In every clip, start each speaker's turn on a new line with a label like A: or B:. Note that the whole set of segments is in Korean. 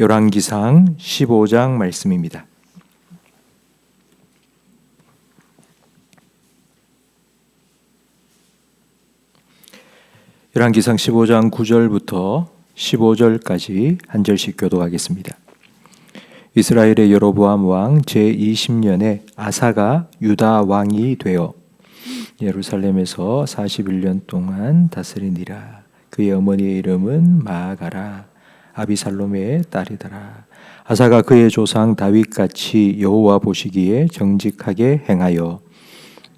A: 열왕기상 15장 말씀입니다. 열왕기상 15장 9절부터 15절까지 한 절씩 교독하겠습니다. 이스라엘의 여로보암 왕 제20년에 아사가 유다 왕이 되어 예루살렘에서 41년 동안 다스리니라. 그의 어머니의 이름은 마아가라. 아비살롬의 딸이더라. 아사가 그의 조상 다윗같이 여호와 보시기에 정직하게 행하여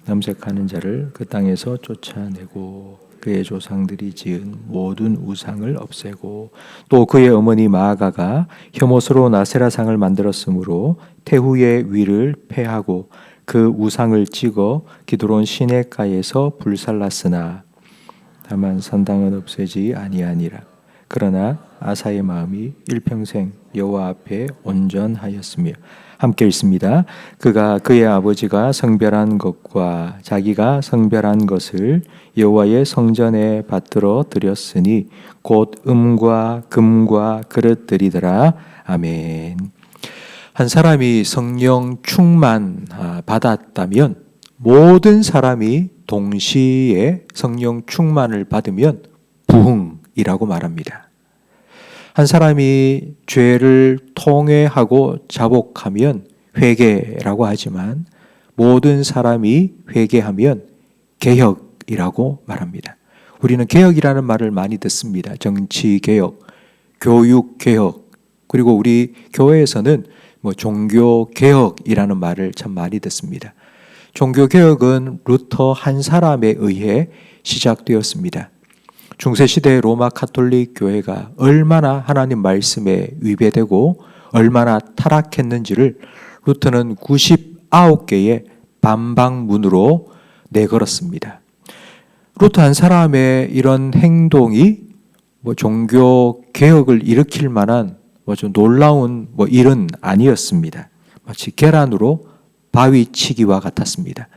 A: 남색하는 자를 그 땅에서 쫓아내고 그의 조상들이 지은 모든 우상을 없애고 또 그의 어머니 마아가가 혐오스러운 아세라상을 만들었으므로 태후의 위를 폐하고 그 우상을 찍어 기드론 시내가에서 불살랐으나 다만 산당은 없애지 아니하니라. 그러나 아사의 마음이 일평생 여호와 앞에 온전하였으며 함께 읽습니다. 그가 그의 아버지가 성별한 것과 자기가 성별한 것을 여호와의 성전에 받들어 드렸으니 곧 음과 금과 그릇들이더라. 아멘. 한 사람이 성령 충만 받았다면 모든 사람이 동시에 성령 충만을 받으면 부흥이라고 말합니다. 한 사람이 죄를 통회하고 자복하면 회개라고 하지만 모든 사람이 회개하면 개혁이라고 말합니다. 우리는 개혁이라는 말을 많이 듣습니다. 정치개혁, 교육개혁, 그리고 우리 교회에서는 종교개혁이라는 말을 참 많이 듣습니다. 종교개혁은 루터 한 사람에 의해 시작되었습니다. 중세시대 로마 카톨릭 교회가 얼마나 하나님 말씀에 위배되고 얼마나 타락했는지를 루터는 99개의 반박문으로 내걸었습니다. 루터 한 사람의 이런 행동이 종교 개혁을 일으킬 만한 좀 놀라운 일은 아니었습니다. 마치 계란으로 바위치기와 같았습니다.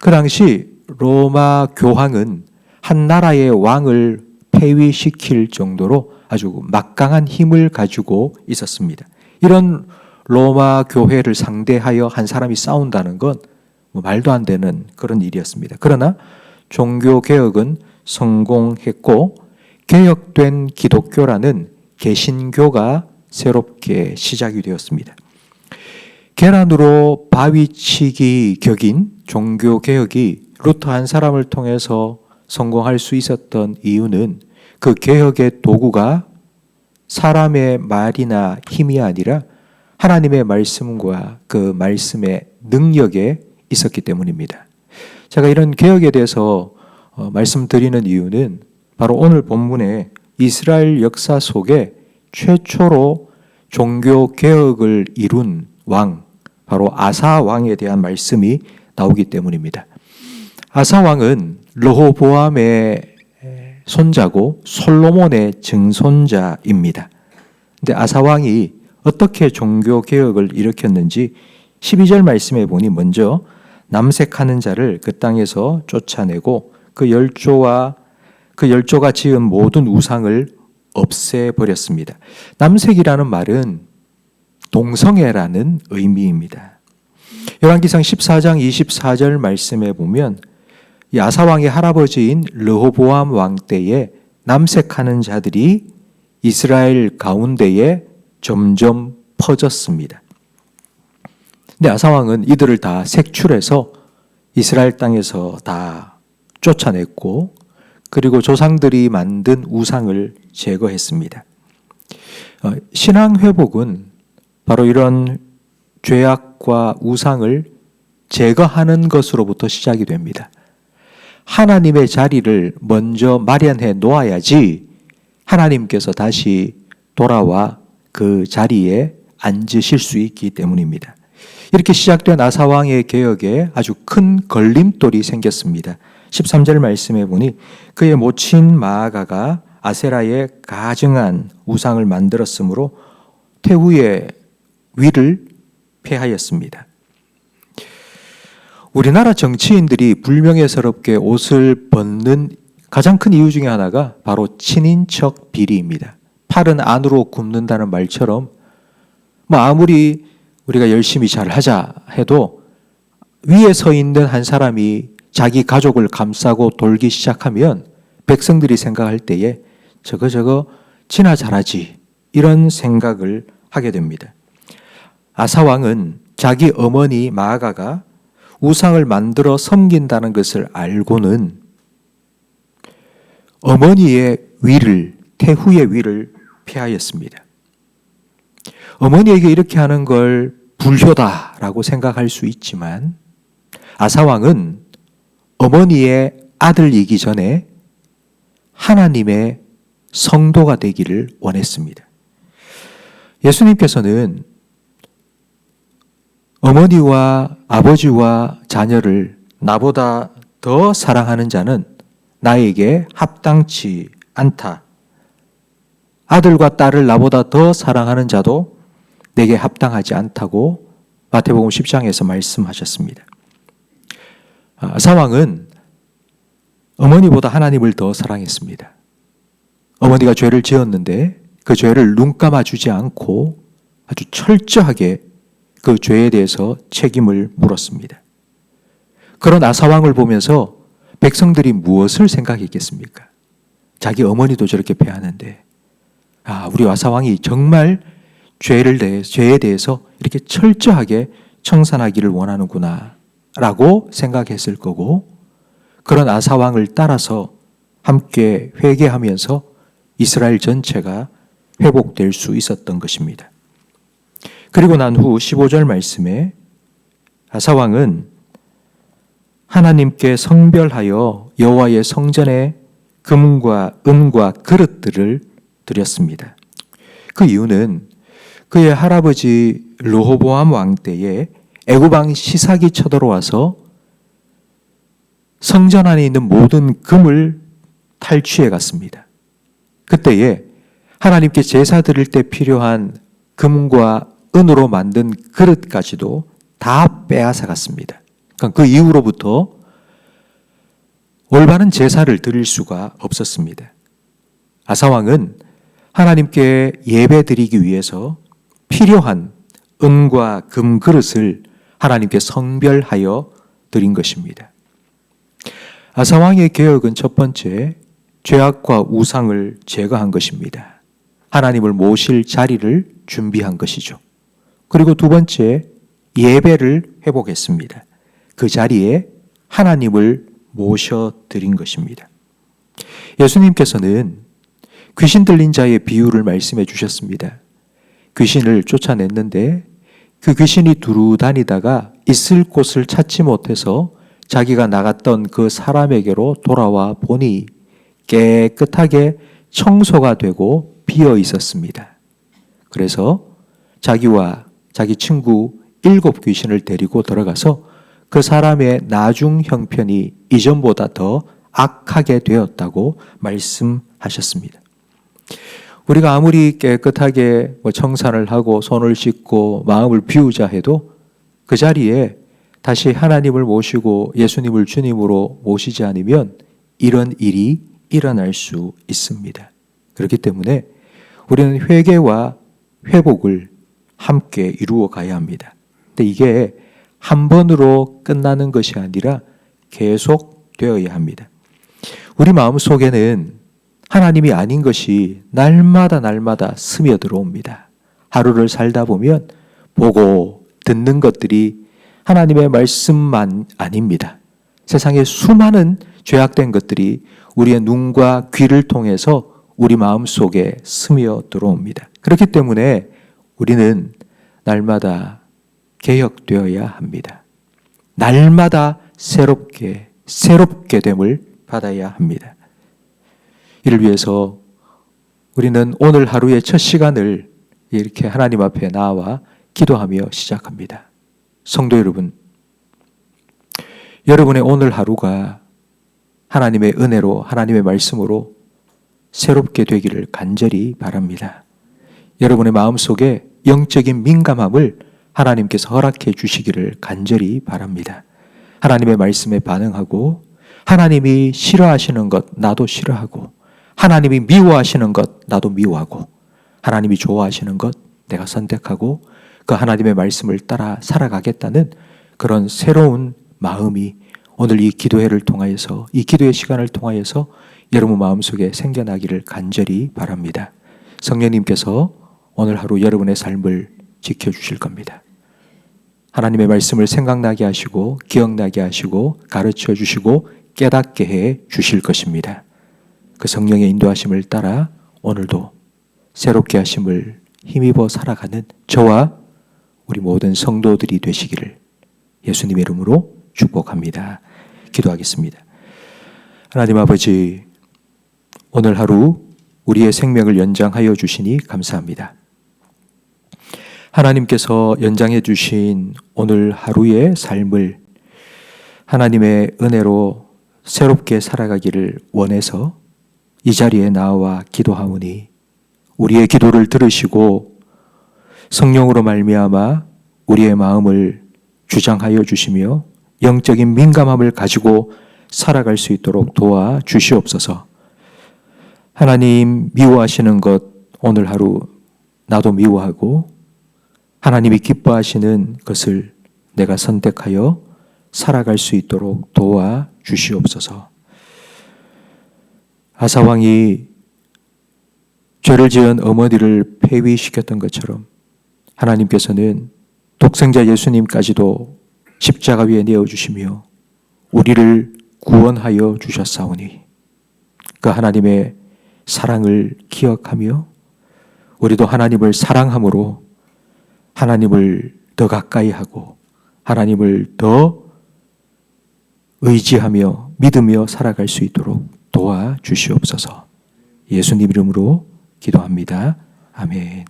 A: 그 당시 로마 교황은 한 나라의 왕을 폐위시킬 정도로 아주 막강한 힘을 가지고 있었습니다. 이런 로마 교회를 상대하여 한 사람이 싸운다는 건 말도 안 되는 그런 일이었습니다. 그러나 종교개혁은 성공했고 개혁된 기독교라는 개신교가 새롭게 시작이 되었습니다. 계란으로 바위치기 격인 종교개혁이 루터 한 사람을 통해서 성공할 수 있었던 이유는 그 개혁의 도구가 사람의 말이나 힘이 아니라 하나님의 말씀과 그 말씀의 능력에 있었기 때문입니다. 제가 이런 개혁에 대해서 말씀드리는 이유는 바로 오늘 본문에 이스라엘 역사 속에 최초로 종교개혁을 이룬 왕, 바로 아사 왕에 대한 말씀이 나오기 때문입니다. 아사 왕은 르호보암의 손자고 솔로몬의 증손자입니다. 근데 아사 왕이 어떻게 종교개혁을 일으켰는지 12절 말씀에 보니 먼저 남색하는 자를 그 땅에서 쫓아내고 그 열조가 지은 모든 우상을 없애버렸습니다. 남색이라는 말은 동성애라는 의미입니다. 열왕기상 14장 24절 말씀에 보면 이 아사왕의 할아버지인 르호보암 왕 때에 남색하는 자들이 이스라엘 가운데에 점점 퍼졌습니다. 근데 아사왕은 이들을 다 색출해서 이스라엘 땅에서 다 쫓아냈고 그리고 조상들이 만든 우상을 제거했습니다. 신앙 회복은 바로 이런 죄악과 우상을 제거하는 것으로부터 시작이 됩니다. 하나님의 자리를 먼저 마련해 놓아야지 하나님께서 다시 돌아와 그 자리에 앉으실 수 있기 때문입니다. 이렇게 시작된 아사왕의 개혁에 아주 큰 걸림돌이 생겼습니다. 13절 말씀해 보니 그의 모친 마아가가 아세라의 가증한 우상을 만들었으므로 태후의 위를 폐하였습니다. 우리나라 정치인들이 불명예스럽게 옷을 벗는 가장 큰 이유 중에 하나가 바로 친인척 비리입니다. 팔은 안으로 굽는다는 말처럼 뭐 아무리 우리가 열심히 잘 하자 해도 위에 서 있는 한 사람이 자기 가족을 감싸고 돌기 시작하면 백성들이 생각할 때에 저거 지나 잘하지 이런 생각을 하게 됩니다. 아사왕은 자기 어머니 마아가가 우상을 만들어 섬긴다는 것을 알고는 어머니의 위를, 태후의 위를 피하였습니다. 어머니에게 이렇게 하는 걸 불효다라고 생각할 수 있지만 아사왕은 어머니의 아들이기 전에 하나님의 성도가 되기를 원했습니다. 예수님께서는 어머니와 아버지와 자녀를 나보다 더 사랑하는 자는 나에게 합당치 않다. 아들과 딸을 나보다 더 사랑하는 자도 내게 합당하지 않다고 마태복음 10장에서 말씀하셨습니다. 아사왕은 어머니보다 하나님을 더 사랑했습니다. 어머니가 죄를 지었는데 그 죄를 눈 감아주지 않고 아주 철저하게 그 죄에 대해서 책임을 물었습니다. 그런 아사왕을 보면서 백성들이 무엇을 생각했겠습니까? 자기 어머니도 저렇게 패하는데 우리 아사왕이 정말 죄에 대해서 이렇게 철저하게 청산하기를 원하는구나 라고 생각했을 거고, 그런 아사왕을 따라서 함께 회개하면서 이스라엘 전체가 회복될 수 있었던 것입니다. 그리고 난 후 15절 말씀에 아사왕은 하나님께 성별하여 여호와의 성전에 금과 은과 그릇들을 드렸습니다. 그 이유는 그의 할아버지 르호보암 왕 때에 애굽 왕 시삭이 쳐들어와서 성전 안에 있는 모든 금을 탈취해 갔습니다. 그때에 하나님께 제사 드릴 때 필요한 금과 은으로 만든 그릇까지도 다 빼앗아 갔습니다. 그 이후로부터 올바른 제사를 드릴 수가 없었습니다. 아사왕은 하나님께 예배 드리기 위해서 필요한 은과 금 그릇을 하나님께 성별하여 드린 것입니다. 아사왕의 개혁은 첫 번째, 죄악과 우상을 제거한 것입니다. 하나님을 모실 자리를 준비한 것이죠. 그리고 두 번째, 예배를 회복했습니다. 그 자리에 하나님을 모셔드린 것입니다. 예수님께서는 귀신 들린 자의 비유를 말씀해 주셨습니다. 귀신을 쫓아냈는데 그 귀신이 두루 다니다가 있을 곳을 찾지 못해서 자기가 나갔던 그 사람에게로 돌아와 보니 깨끗하게 청소가 되고 비어 있었습니다. 그래서 자기와 자기 친구 7 귀신을 데리고 들어가서 그 사람의 나중 형편이 이전보다 더 악하게 되었다고 말씀하셨습니다. 우리가 아무리 깨끗하게 청산을 하고 손을 씻고 마음을 비우자 해도 그 자리에 다시 하나님을 모시고 예수님을 주님으로 모시지 않으면 이런 일이 일어날 수 있습니다. 그렇기 때문에 우리는 회개와 회복을 함께 이루어 가야 합니다. 근데 이게 한 번으로 끝나는 것이 아니라 계속 되어야 합니다. 우리 마음 속에는 하나님이 아닌 것이 날마다 스며들어옵니다. 하루를 살다 보면 보고 듣는 것들이 하나님의 말씀만 아닙니다. 세상에 수많은 죄악된 것들이 우리의 눈과 귀를 통해서 우리 마음 속에 스며들어옵니다. 그렇기 때문에 우리는 날마다 개혁되어야 합니다. 날마다 새롭게 됨을 받아야 합니다. 이를 위해서 우리는 오늘 하루의 첫 시간을 이렇게 하나님 앞에 나와 기도하며 시작합니다. 성도 여러분, 여러분의 오늘 하루가 하나님의 은혜로, 하나님의 말씀으로 새롭게 되기를 간절히 바랍니다. 여러분의 마음속에 영적인 민감함을 하나님께서 허락해 주시기를 간절히 바랍니다. 하나님의 말씀에 반응하고, 하나님이 싫어하시는 것 나도 싫어하고, 하나님이 미워하시는 것 나도 미워하고, 하나님이 좋아하시는 것 내가 선택하고, 그 하나님의 말씀을 따라 살아가겠다는 그런 새로운 마음이 오늘 이 기도회를 통하여서, 이 기도의 시간을 통하여서 여러분 마음속에 생겨나기를 간절히 바랍니다. 성령님께서 오늘 하루 여러분의 삶을 지켜주실 겁니다. 하나님의 말씀을 생각나게 하시고 기억나게 하시고 가르쳐 주시고 깨닫게 해 주실 것입니다. 그 성령의 인도하심을 따라 오늘도 새롭게 하심을 힘입어 살아가는 저와 우리 모든 성도들이 되시기를 예수님의 이름으로 축복합니다. 기도하겠습니다. 하나님 아버지, 오늘 하루 우리의 생명을 연장하여 주시니 감사합니다. 하나님께서 연장해 주신 오늘 하루의 삶을 하나님의 은혜로 새롭게 살아가기를 원해서 이 자리에 나와 기도하오니 우리의 기도를 들으시고 성령으로 말미암아 우리의 마음을 주장하여 주시며 영적인 민감함을 가지고 살아갈 수 있도록 도와 주시옵소서. 하나님 미워하시는 것 오늘 하루 나도 미워하고 하나님이 기뻐하시는 것을 내가 선택하여 살아갈 수 있도록 도와 주시옵소서. 아사왕이 죄를 지은 어머니를 폐위시켰던 것처럼 하나님께서는 독생자 예수님까지도 십자가 위에 내어주시며 우리를 구원하여 주셨사오니 그 하나님의 사랑을 기억하며 우리도 하나님을 사랑함으로 하나님을 더 가까이 하고 하나님을 더 의지하며 믿으며 살아갈 수 있도록 도와주시옵소서. 예수님 이름으로 기도합니다. 아멘.